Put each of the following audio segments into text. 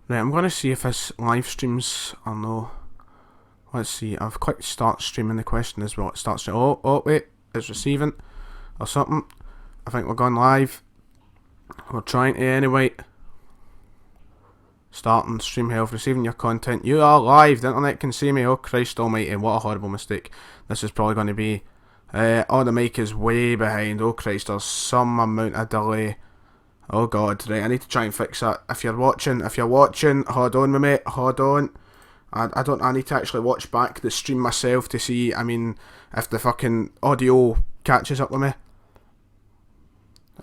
Right, I'm going to see if this live streams or no. Let's see, I've clicked start streaming the question as well. It starts, oh wait, it's receiving or something. I think we're going live. We're trying to anyway. Starting stream health, receiving your content. You are live, the internet can see me. Oh Christ almighty, what a horrible mistake. This is probably going to be, oh the mic is way behind. Oh Christ, there's some amount of delay. Oh god, right, I need to try and fix that. If you're watching, hold on with me, hold on. I need to actually watch back the stream myself to see, I mean, if the fucking audio catches up with me.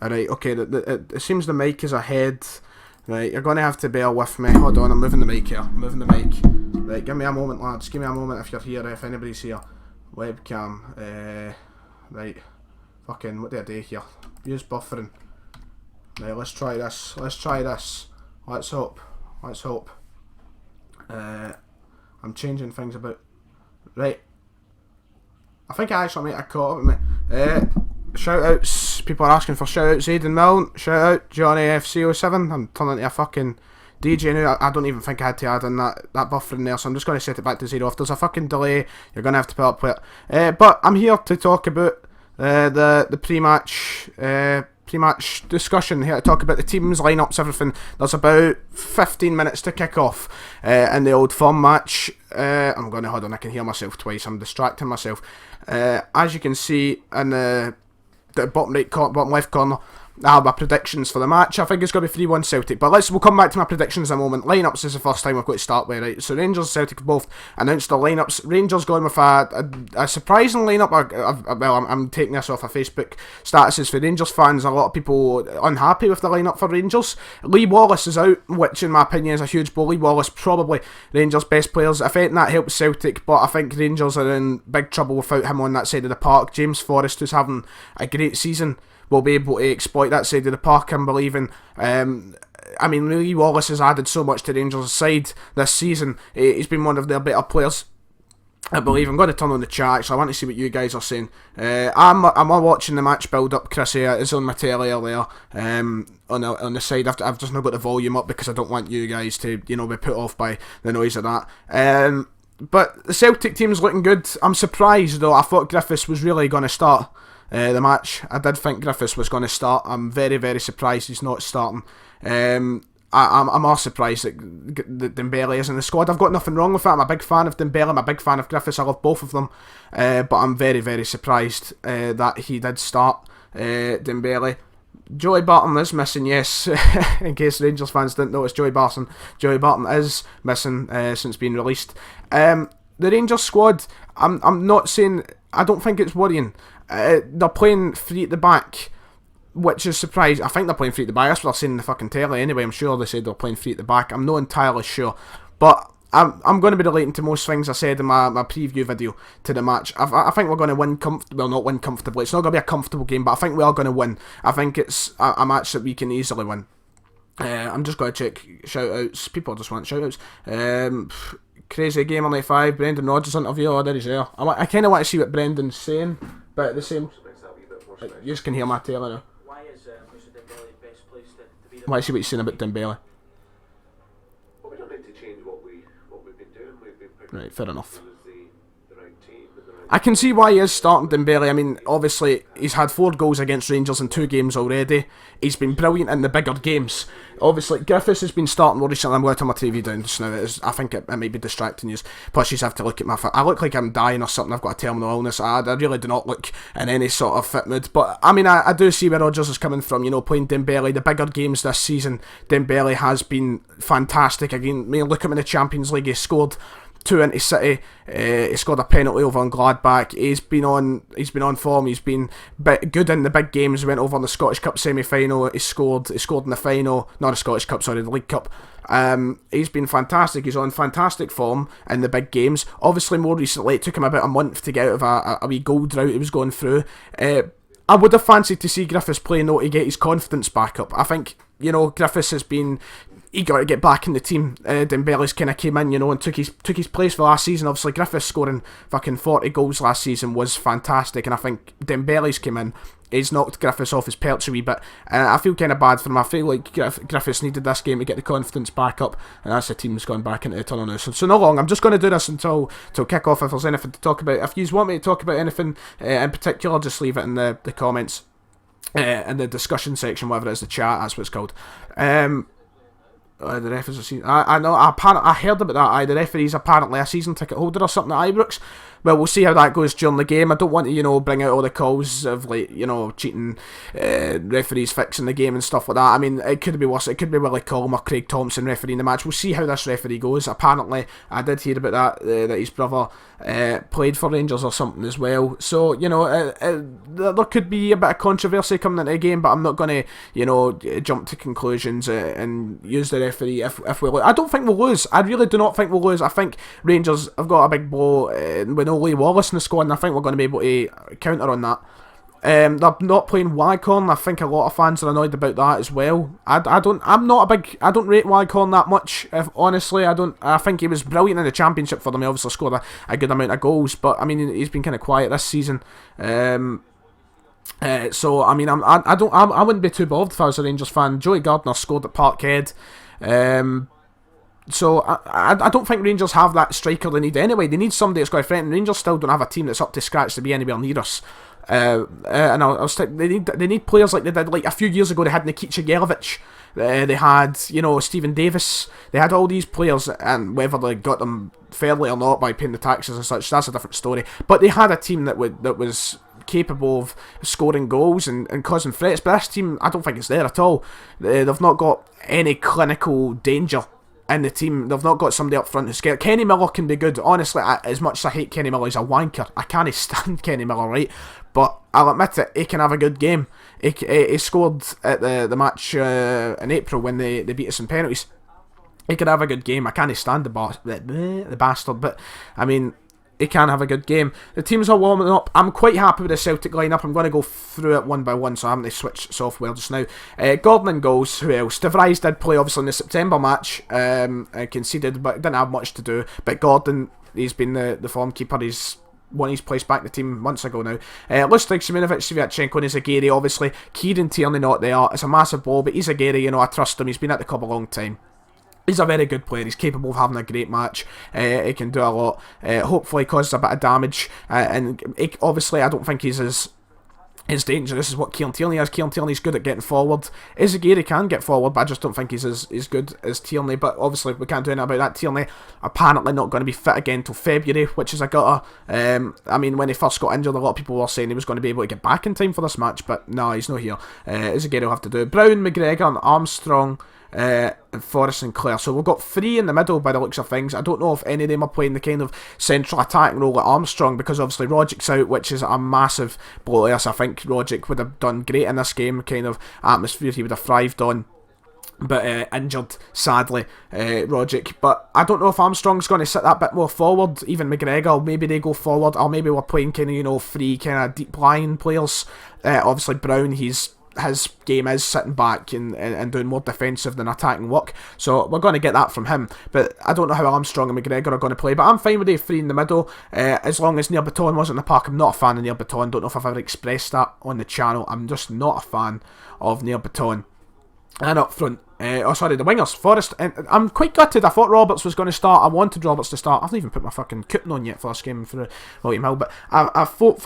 Alright, okay, it seems the mic is ahead. Right, you're going to have to bear with me. Hold on, I'm moving the mic here. I'm moving the mic. Right, give me a moment, lads. Give me a moment if you're here, if anybody's here. Webcam. Right. Fucking, what do I do here? Use buffering. Right, let's try this. Let's hope. I'm changing things about. Right. I think I actually might have caught up with me. Shout outs. People are asking for shout outs. Aidan Milne. Shout out. Johnny FC07. I'm turning into a fucking DJ now. I don't even think I had to add in that buffering there, so I'm just going to set it back to 0. If there's a fucking delay, you're going to have to put up with it. But I'm here to talk about the pre-match discussion, here to talk about the teams, lineups, everything. There's about 15 minutes to kick off in the Old Firm match. I'm going to, hold on, I can hear myself twice, I'm distracting myself. As you can see in the bottom left corner, I have my predictions for the match. I think it's going to be 3-1 Celtic, but we'll come back to my predictions in a moment. Lineups is the first time we've got to start with, right? So Rangers and Celtic have both announced their lineups. Rangers going with a surprising lineup. I'm taking this off of Facebook statuses for Rangers fans. A lot of people unhappy with the lineup for Rangers. Lee Wallace is out, which in my opinion is a huge blow. Lee Wallace, probably Rangers' best players. If anything, that helps Celtic, but I think Rangers are in big trouble without him on that side of the park. James Forrest, who's having a great season, will be able to exploit that side of the park, I'm believing. I mean, Lee Wallace has added so much to Rangers' side this season. He's been one of their better players, I believe. I'm going to turn on the chat, so I want to see what you guys are saying. I'm watching the match build up. Chris here is on my telly there, on the side. I've just not got the volume up because I don't want you guys to, be put off by the noise of that. But the Celtic team's looking good. I'm surprised though. I thought Griffiths was really going to start the match. I did think Griffiths was going to start. I'm very, very surprised he's not starting. I'm more surprised that Dembele is in the squad. I've got nothing wrong with that. I'm a big fan of Dembele. I'm a big fan of Griffiths. I love both of them. But I'm very, very surprised that he did start Dembele. Joey Barton is missing, yes. In case Rangers fans didn't notice, Joey Barton is missing since being released. The Rangers squad, I'm not saying, I don't think it's worrying. They're playing 3 at the back, which is surprising. I think they're playing 3 at the back. That's what they're saying in the fucking telly anyway. I'm sure they said they're playing 3 at the back. I'm not entirely sure. But I'm going to be relating to most things I said in my preview video to the match. I think we're going to win not win comfortably. It's not going to be a comfortable game, but I think we are going to win. I think it's a match that we can easily win. I'm just going to check shout-outs. People just want shout-outs. Crazy Gamer 95, Brendan Rodgers interview. Oh, there he's there. I kind of want to see what Brendan's saying, but at the same... You just can hear my tail now. Why is Mr. Dembele best placed to be the... I want to see what he's saying about Dembele. Well, we don't need to change what we've been doing. We've been picking Right, fair enough. the right team. I can see why he is starting Dembele. I mean, obviously, he's had 4 goals against Rangers in 2 games already. He's been brilliant in the bigger games. Obviously, Griffiths has been starting more recently. I'm going to turn my TV down just now. I think it might be distracting you. Plus, you have to look at my... I look like I'm dying or something. I've got a terminal illness. I really do not look in any sort of fit mood. But, I mean, I do see where Rodgers is coming from. Playing Dembele. The bigger games this season, Dembele has been fantastic. Again, look at him in the Champions League. He scored 2 into City. He scored a penalty over on Gladbach. He's been on form. He's been good in the big games. He went over in the Scottish Cup semi-final. He scored in the final. Not the Scottish Cup, sorry, the League Cup. He's been fantastic. He's on fantastic form in the big games. Obviously, more recently, it took him about a month to get out of a wee goal drought he was going through. I would have fancied to see Griffiths playing though to get his confidence back up. I think, Griffiths has been eager to get back in the team. Dembele's kind of came in, and took his place for last season. Obviously, Griffiths scoring fucking 40 goals last season was fantastic, and I think Dembele's came in. He's knocked Griffiths off his perch a wee bit. I feel kind of bad for him. I feel like Griffiths needed this game to get the confidence back up, and that's the team's gone back into the tunnel now. So not long. I'm just going to do this until kick off. If there's anything to talk about, if you want me to talk about anything in particular, just leave it in the comments, in the discussion section, whatever it is, the chat. That's what it's called. The referees I know. I heard about that. The referee's apparently a season ticket holder or something at Ibrox. Well, we'll see how that goes during the game. I don't want to, bring out all the calls of, cheating referees fixing the game and stuff like that. I mean, it could be worse. It could be Willie Collum or Craig Thompson refereeing the match. We'll see how this referee goes. Apparently, I did hear about that, that his brother played for Rangers or something as well. So, there could be a bit of controversy coming into the game, but I'm not going to, jump to conclusions and use the referee if we lose. I don't think we'll lose. I really do not think we'll lose. I think Rangers have got a big blow with Lee Wallace in the squad, and I think we're going to be able to counter on that. They're not playing Waghorn. I think a lot of fans are annoyed about that as well. I don't rate Waghorn that much. Honestly, I don't. I think he was brilliant in the Championship for them. He obviously scored a good amount of goals, but I mean, he's been kind of quiet this season. So I mean, I wouldn't be too bothered if I was a Rangers fan. Joey Gardner scored at Parkhead. So I don't think Rangers have that striker they need anyway. They need somebody that's got a threat, and Rangers still don't have a team that's up to scratch to be anywhere near us. And they need players like they did like a few years ago. They had Nikica Jelavic. They had Stephen Davis. They had all these players, and whether they got them fairly or not by paying the taxes and such, that's a different story. But they had a team that was capable of scoring goals and causing threats. But this team, I don't think it's there at all. They've not got any clinical danger in the team. They've not got somebody up front who's scared. Kenny Miller can be good. Honestly, as much as I hate Kenny Miller, he's a wanker. I can't stand Kenny Miller, right? But I'll admit it, he can have a good game. He scored at the match in April when they beat us in penalties. He could have a good game. I can't stand the bastard, but I mean, he can have a good game. The teams are warming up. I'm quite happy with the Celtic lineup. I'm going to go through it one by one, so I haven't to switch software just now. Gordon in goals. Who else? De Vries did play obviously in the September match. Conceded, but didn't have much to do. But Gordon, he's been the form keeper. He's won his place back in the team months ago now. Lustig, Simunovic, Sviatchenko and Izagiri, obviously. Kieran Tierney not there. It's a massive blow, but Izagiri, I trust him. He's been at the club a long time. He's a very good player. He's capable of having a great match. He can do a lot. Hopefully causes a bit of damage. And obviously I don't think he's as dangerous as what Kieran Tierney is. Kieran Tierney's good at getting forward. Izagiri can get forward, but I just don't think he's as good as Tierney. But obviously we can't do anything about that. Tierney apparently not going to be fit again until February, which is a gutter. I mean, when he first got injured, a lot of people were saying he was going to be able to get back in time for this match, but no, he's not here. Izagiri will have to do it. Brown, McGregor and Armstrong, Forrest and Clare. So we've got three in the middle by the looks of things. I don't know if any of them are playing the kind of central attacking role at Armstrong, because obviously Rogic's out, which is a massive blow to us. I think Rogic would have done great in this game, kind of atmosphere he would have thrived on. But injured, sadly, Rogic. But I don't know if Armstrong's going to sit that bit more forward. Even McGregor, maybe they go forward, or maybe we're playing kind of three kind of deep line players. Obviously Brown, his game is sitting back and doing more defensive than attacking work, so we're going to get that from him. But I don't know how Armstrong and McGregor are going to play, but I'm fine with the three in the middle, as long as Neil Baton wasn't in the park. I'm not a fan of Neil Baton. Don't know if I've ever expressed that on the channel. I'm just not a fan of Neil Baton. And up front, the wingers, Forrest. I'm quite gutted. I thought Roberts was going to start. I wanted Roberts to start. I haven't even put my fucking coupon on yet for this game for William Hill, but I thought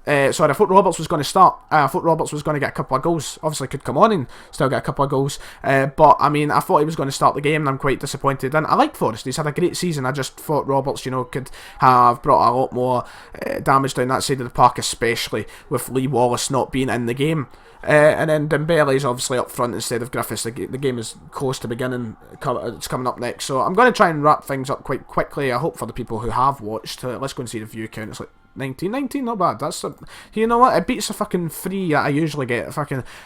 I thought Roberts was going to start. I thought Roberts was going to get a couple of goals. Obviously could come on and still get a couple of goals. But I mean, I thought he was going to start the game, and I'm quite disappointed. And I like Forrest. He's had a great season. I just thought Roberts, could have brought a lot more damage down that side of the park, especially with Lee Wallace not being in the game. And then Dembele's obviously up front instead of Griffiths. The game is close to beginning. It's coming up next. So I'm going to try and wrap things up quite quickly. I hope for the people who have watched. Let's go and see the view count. It's like 19, not bad. You know what? It beats the fucking 3 that I usually get.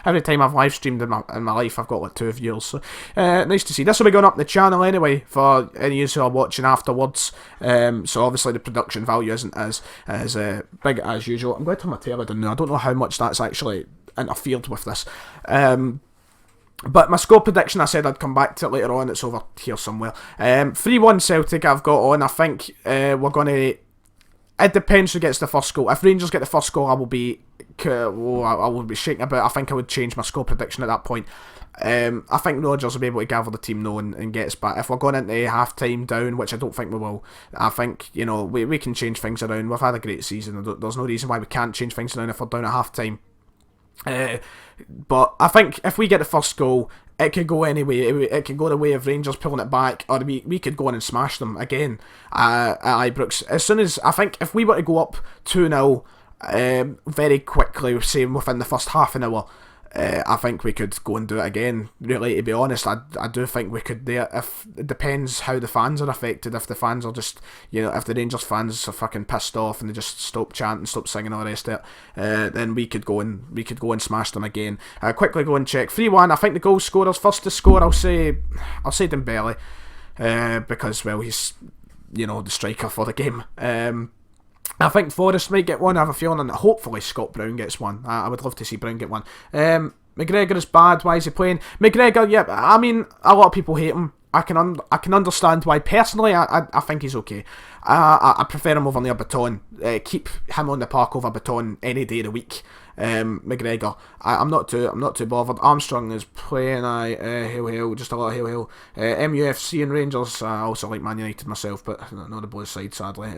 Every time I've live streamed in my life, I've got like 2 viewers. So nice to see. This will be going up on the channel anyway for any of you who are watching afterwards. So obviously the production value isn't as big as usual. I'm going to turn my tail down now. I don't know how much that's actually interfered with this. But my score prediction, I said I'd come back to it later on. It's over here somewhere. 3-1 Celtic I've got on. I think we're going to... It depends who gets the first goal. If Rangers get the first goal, I will be shaking about. I think I would change my score prediction at that point. I think Rodgers will be able to gather the team now and get us back. If we're going into half-time down, which I don't think we will, I think, we can change things around. We've had a great season. There's no reason why we can't change things around if we're down at half-time. But I think if we get the first goal, it could go anyway. It could go the way of Rangers pulling it back, or we could go in and smash them again at Ibrox. As soon as, I think if we were to go up 2-0 very quickly, say within the first half an hour, I think we could go and do it again. Really, to be honest, I do think we could there. If it depends how the fans are affected. If the fans are just, if the Rangers fans are fucking pissed off and they just stop chanting, stop singing, all the rest of it, then we could go and smash them again. Quickly go and check 3-1. I think the goal scorers first to score. I'll say Dembele, because he's the striker for the game. I think Forrest might get one. I have a feeling that hopefully Scott Brown gets one. I would love to see Brown get one. McGregor is bad. Why is he playing? McGregor, yeah, I mean, a lot of people hate him. I can understand why. Personally, I think he's okay. I prefer him over near Baton. Keep him on the park over Baton any day of the week. McGregor, I'm not too bothered. Armstrong is playing. Hail, just a lot of hail. MUFC and Rangers. I also like Man United myself, but not the boys' side, sadly.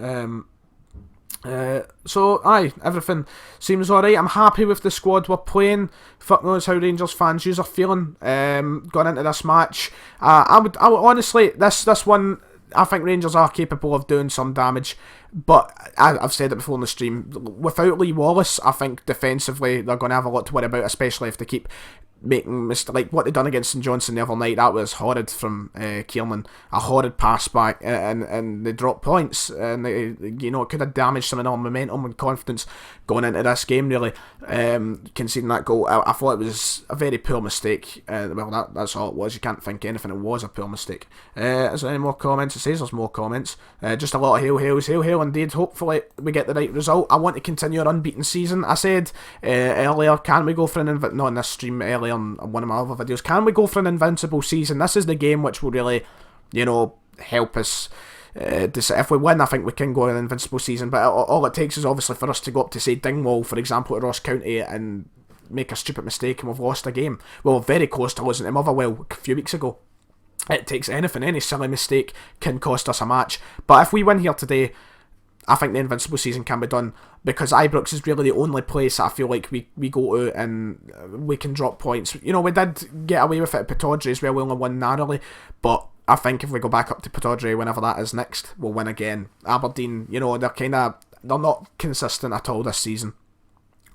Everything seems alright. I'm happy with the squad we're playing. Fuck knows how Rangers fans are feeling going into this match. I would honestly, this one, I think Rangers are capable of doing some damage, but I've said it before in the stream, without Lee Wallace, I think defensively they're going to have a lot to worry about, especially if they keep making mistakes, like what they done against St Johnstone the other night. That was horrid from Kiernan, a horrid pass back, and they dropped points, and it could have damaged some of their momentum and confidence going into this game, really. Conceding that goal, I thought it was a very poor mistake. That's all it was. You can't think anything, it was a poor mistake. Is there any more comments? It says there's more comments. Just a lot of hail indeed. Hopefully we get the right result. I want to continue our unbeaten season. I said earlier, can we go for not in this stream, earlier on one of my other videos, can we go for an invincible season? This is the game which will really, help us. If we win, I think we can go on an invincible season, but all it takes is obviously for us to go up to, say, Dingwall, for example, at Ross County, and make a stupid mistake and we've lost a game. Well, very close to losing to Motherwell a few weeks ago. It takes anything. Any silly mistake can cost us a match. But if we win here today, I think the invincible season can be done, because Ibrox is really the only place I feel like we go to and we can drop points. We did get away with it at Pittodrie as well. We only won narrowly, but I think if we go back up to Pittodrie whenever that is next, we'll win again. Aberdeen, they're not consistent at all this season.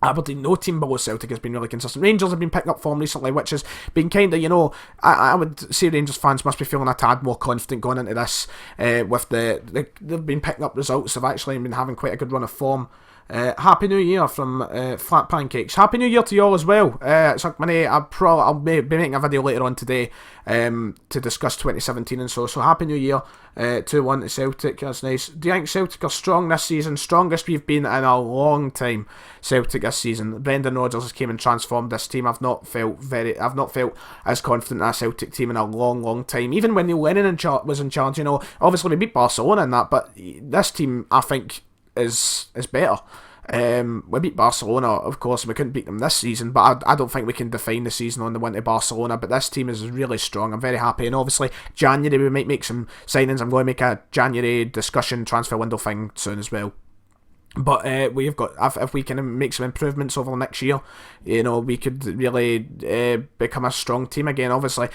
Aberdeen, no team below Celtic has been really consistent. Rangers have been picking up form recently, which has been kind of, I would say Rangers fans must be feeling a tad more confident going into this. With they've been picking up results. They've actually been having quite a good run of form. Happy New Year from Flat Pancakes. Happy New Year to you all as well. I'll be making a video later on today to discuss 2017 and so happy New Year. 2-1 to Celtic, that's nice. Do you think Celtic are strong this season? Strongest we've been in a long time, Celtic this season. Brendan Rodgers has came and transformed this team. I've not felt as confident in a Celtic team in a long time. Even when Neil Lennon was in charge, obviously we beat Barcelona in that, but this team, I think, is better. We beat Barcelona, of course, and we couldn't beat them this season, but I don't think we can define the season on the win to Barcelona. But this team is really strong. I'm very happy, and obviously January we might make some signings. I'm going to make a January discussion transfer window thing soon as well. But we've got, if we can make some improvements over the next year, we could really become a strong team again. Obviously,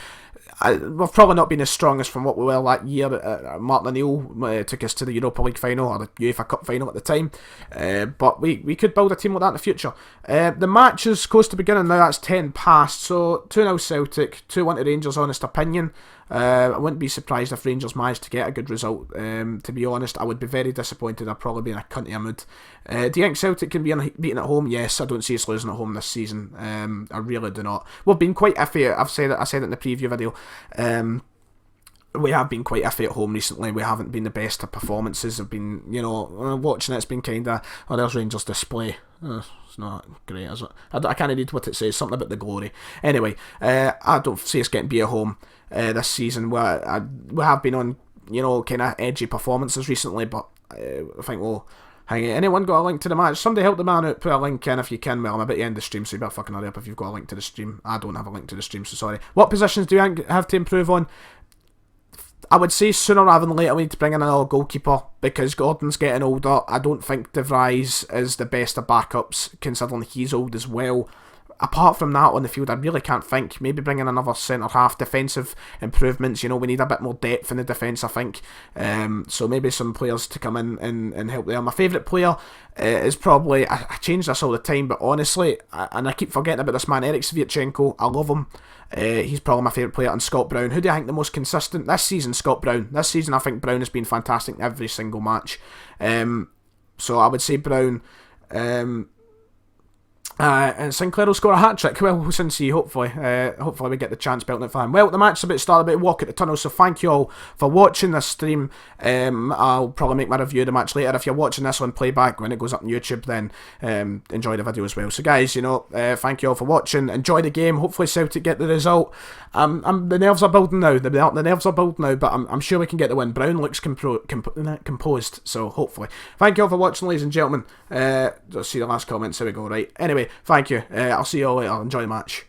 we've probably not been as strong as from what we were that year. Martin O'Neill took us to the Europa League final, or the UEFA Cup final at the time. But we could build a team like that in the future. The match is close to beginning now. That's 10 past. So 2-0 Celtic, 2-1 to Rangers, honest opinion. I wouldn't be surprised if Rangers managed to get a good result. To be honest, I would be very disappointed. I'd probably be in a cunty mood. Do you think Celtic can be beaten at home? Yes, I don't see us losing at home this season. I really do not. We've been quite iffy. I said it in the preview video. we have been quite iffy at home recently. We haven't been the best of performances. Have been, watching it's been kind of, oh, there's Rangers display. It's not great, is it? I can't read what it says. Something about the glory. Anyway, I don't see us getting beat at home this season. We have been on, kind of edgy performances recently, but I think we'll hang it. Anyone got a link to the match? Somebody help the man out, put a link in if you can. Well, I'm about to end the stream, so you better fucking hurry up if you've got a link to the stream. I don't have a link to the stream, so sorry. What positions do you have to improve on? I would say sooner rather than later we need to bring in another goalkeeper, because Gordon's getting older. I don't think De Vries is the best of backups, considering he's old as well. Apart from that on the field, I really can't think. Maybe bringing another centre-half. Defensive improvements, we need a bit more depth in the defence, I think. So maybe some players to come in and help there. My favourite player is probably, I change this all the time, but honestly, and I keep forgetting about this man, Eric Sviatchenko. I love him. He's probably my favourite player. And Scott Brown. Who do I think the most consistent? This season, Scott Brown. This season, I think Brown has been fantastic in every single match. So I would say Brown. And Sinclair will score a hat-trick. Well, we'll soon see, hopefully. Hopefully we get the chance belting it for him. Well, the match's about to start, about to walk at the tunnel, so thank you all for watching this stream. I'll probably make my review of the match later. If you're watching this on playback when it goes up on YouTube, then enjoy the video as well. So guys, thank you all for watching. Enjoy the game. Hopefully Celtic get the result. The nerves are building now. The nerves are building now, but I'm sure we can get the win. Brown looks composed, so hopefully. Thank you all for watching, ladies and gentlemen. Let's see the last comments. There we go, right. Anyway, thank you. I'll see you all later. Enjoy the match.